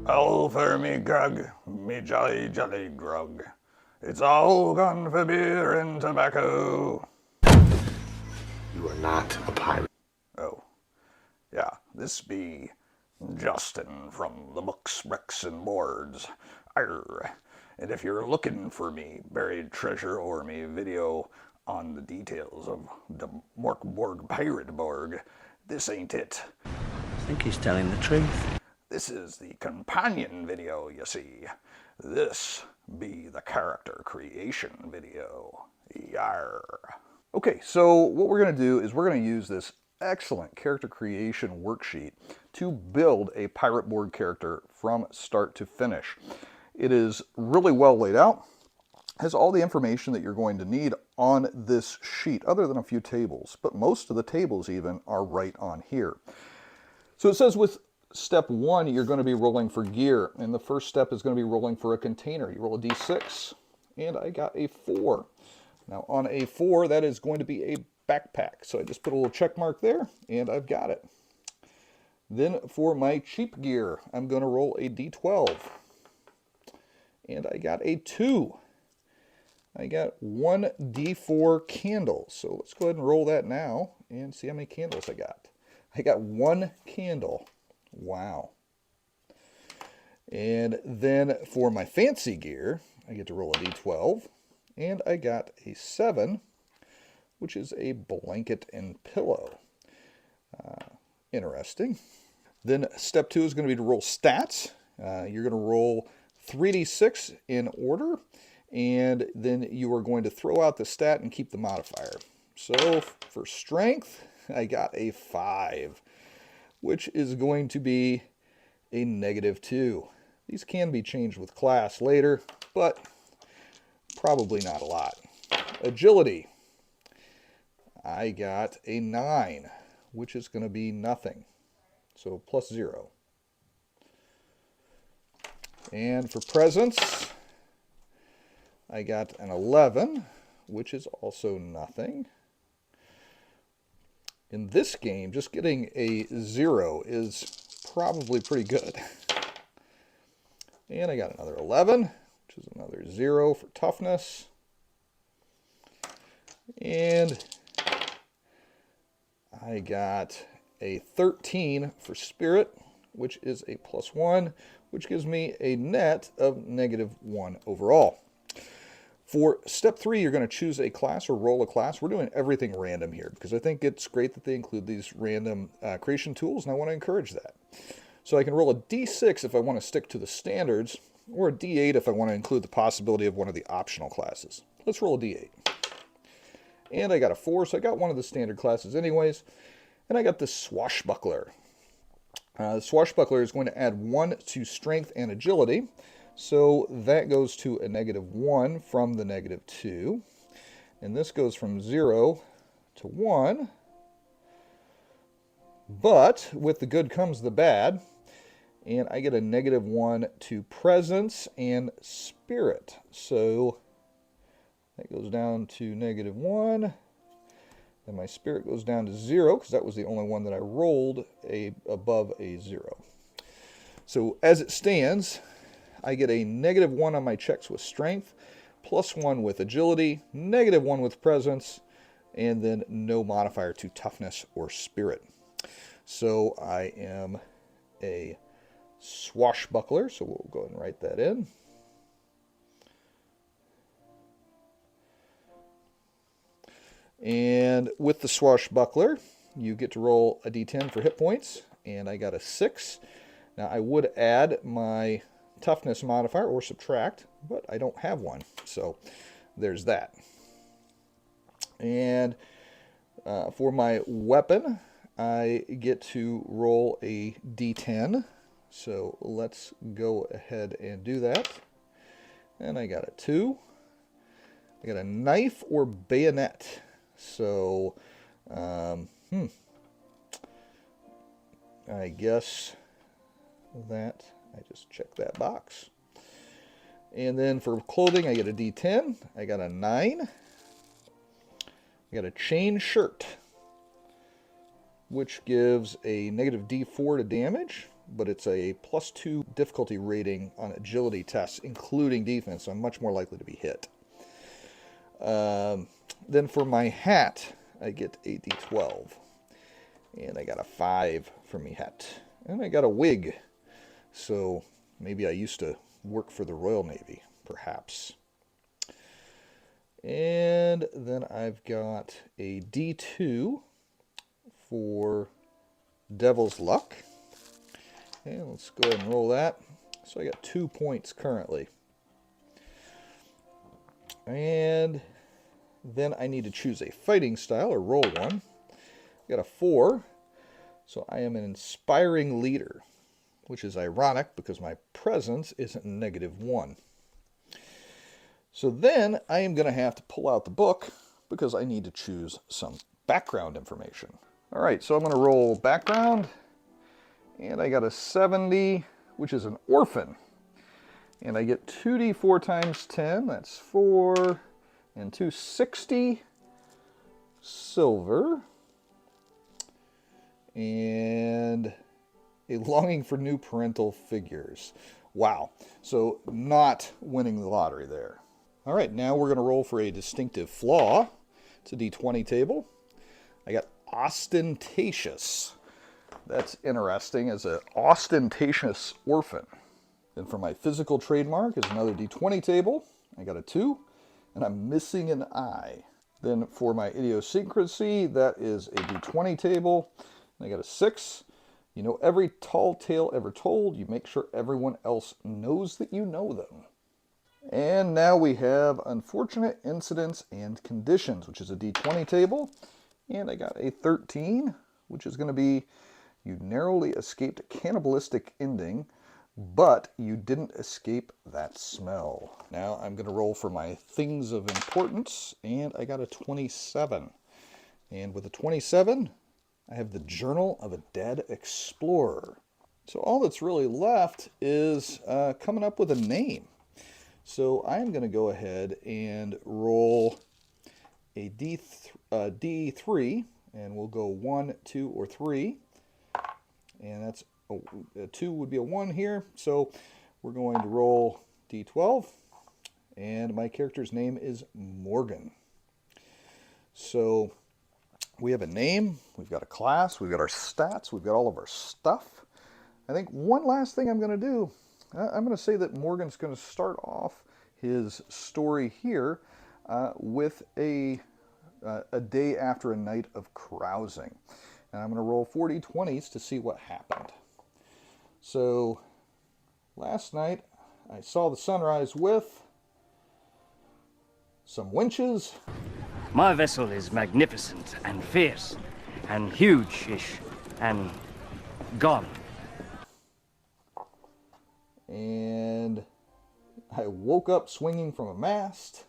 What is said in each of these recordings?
All for me grug, me jolly jolly grug. It's all gone for beer and tobacco. You are not a pirate. Oh, yeah, this be Justin from the Books, Bricks, and Boards. Arr. And if you're looking for me buried treasure or me video on the details of the Pirate Borg, this ain't it. I think he's telling the truth. This is the companion video, you see. This be the character creation video. Yar. Okay, so what we're going to do is we're going to use this excellent character creation worksheet to build a Pirate Borg character from start to finish. It is really well laid out, has all the information that you're going to need on this sheet, other than a few tables, but most of the tables even are right on here. So it says with step 1, you're going to be rolling for gear, and the first step is going to be rolling for a container. You roll a d6, and I got a 4. Now on a 4, that is going to be a backpack. So I just put a little check mark there, and I've got it. Then for my cheap gear, I'm going to roll a d12, and I got a 2. I got 1 d4 candle. So let's go ahead and roll that now and see how many candles I got. I got 1 candle. Wow. And then for my fancy gear, I get to roll a d12, and I got a 7, which is a blanket and pillow. Interesting. Then step 2 is going to be to roll stats. You're going to roll 3d6 in order, and then you are going to throw out the stat and keep the modifier. So for strength, I got a 5, which is going to be a -2. These can be changed with class later, but probably not a lot. Agility, I got a 9, which is going to be nothing, so +0. And for presence, I got an 11, which is also nothing. In this game, just getting a 0 is probably pretty good. And I got another 11, which is another 0 for toughness. And I got a 13 for spirit, which is a +1, which gives me a net of -1 overall. For step 3, you're going to choose a class or roll a class. We're doing everything random here because I think it's great that they include these random creation tools, and I want to encourage that. So I can roll a d6 if I want to stick to the standards, or a d8 if I want to include the possibility of one of the optional classes. Let's roll a d8. And I got a 4, so I got one of the standard classes anyways. And I got this swashbuckler. The swashbuckler is going to add 1 to strength and agility. So that goes to a -1 from the -2. And this goes from 0 to 1. But with the good comes the bad. And I get a -1 to presence and spirit. So that goes down to -1. And my spirit goes down to 0 because that was the only one that I rolled above a 0. So as it stands, I get a -1 on my checks with strength, +1 with agility, -1 with presence, and then no modifier to toughness or spirit. So I am a swashbuckler, so we'll go ahead and write that in. And with the swashbuckler, you get to roll a d10 for hit points, and I got a 6. Now I would add my toughness modifier or subtract, but I don't have one, so there's that. And for my weapon, I get to roll a d10, so let's go ahead and do that. And I got a 2. I got a knife or bayonet. So, I guess that, I just checked that box. And then for clothing, I get a d10. I got a 9. I got a chain shirt, which gives a -d4 to damage, but it's a +2 difficulty rating on agility tests, including defense, so I'm much more likely to be hit. Then for my hat, I get a D12. And I got a 5 for me hat. And I got a wig. So maybe I used to work for the Royal Navy, perhaps. And then I've got a D2 for Devil's Luck. And let's go ahead and roll that. So I got 2 points currently. And then I need to choose a fighting style or roll one. I got a 4. So I am an inspiring leader, which is ironic because my presence isn't -1. So then I am going to have to pull out the book because I need to choose some background information. All right, so I'm going to roll background, and I got a 70, which is an orphan. And I get 2d4 times 10, that's 4, and 260 silver, and a longing for new parental figures. Wow, so not winning the lottery there. All right, now we're going to roll for a distinctive flaw. It's a d20 table. I got ostentatious. That's interesting, as an ostentatious orphan. Then for my physical trademark is another d20 table. I got a 2, and I'm missing an eye. Then for my idiosyncrasy, that is a d20 table, and I got a 6. You know every tall tale ever told. You make sure everyone else knows that you know them. And now we have unfortunate incidents and conditions, which is a d20 table. And I got a 13, which is going to be you narrowly escaped a cannibalistic ending, but you didn't escape that smell. Now I'm going to roll for my things of importance, and I got a 27. And with a 27, I have the Journal of a Dead Explorer. So all that's really left is coming up with a name. So I'm going to go ahead and roll a D3, and we'll go 1, 2, or 3. And that's a 2 would be a 1 here. So we're going to roll D12, and my character's name is Morgan. So we have a name, we've got a class, we've got our stats, we've got all of our stuff. I think one last thing I'm going to do, I'm going to say that Morgan's going to start off his story here with a day after a night of carousing. And I'm going to roll 4 d20s to see what happened. So last night I saw the sunrise with some winches. My vessel is magnificent and fierce and huge-ish and gone. And I woke up swinging from a mast,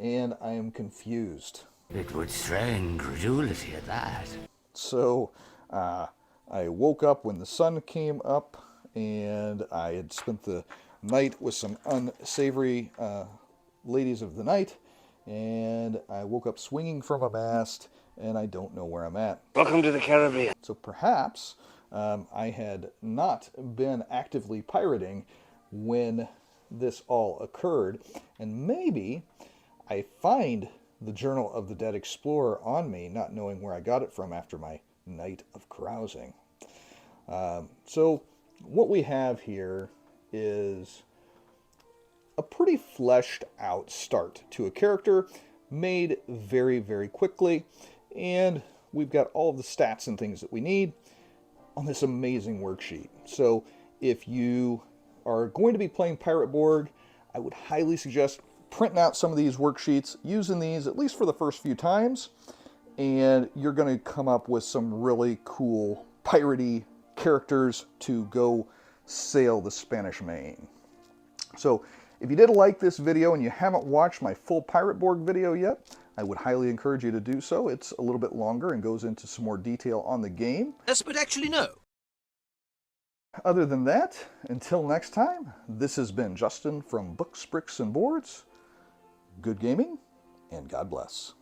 and I am confused. It would strain credulity at that. So I woke up when the sun came up, and I had spent the night with some unsavory ladies of the night, and I woke up swinging from a mast, and I don't know where I'm at. Welcome to the Caribbean. So perhaps I had not been actively pirating when this all occurred, and maybe I find the Journal of the Dead Explorer on me, not knowing where I got it from after my night of carousing. So what we have here is a pretty fleshed out start to a character, made very, very quickly, and we've got all of the stats and things that we need on this amazing worksheet. So if you are going to be playing Pirate Borg, I would highly suggest printing out some of these worksheets, using these at least for the first few times, and you're going to come up with some really cool piratey characters to go sail the Spanish Main. So if you did like this video and you haven't watched my full Pirate Borg video yet, I would highly encourage you to do so. It's a little bit longer and goes into some more detail on the game. Yes, but actually no. Other than that, until next time, this has been Justin from Books, Bricks, and Boards. Good gaming, and God bless.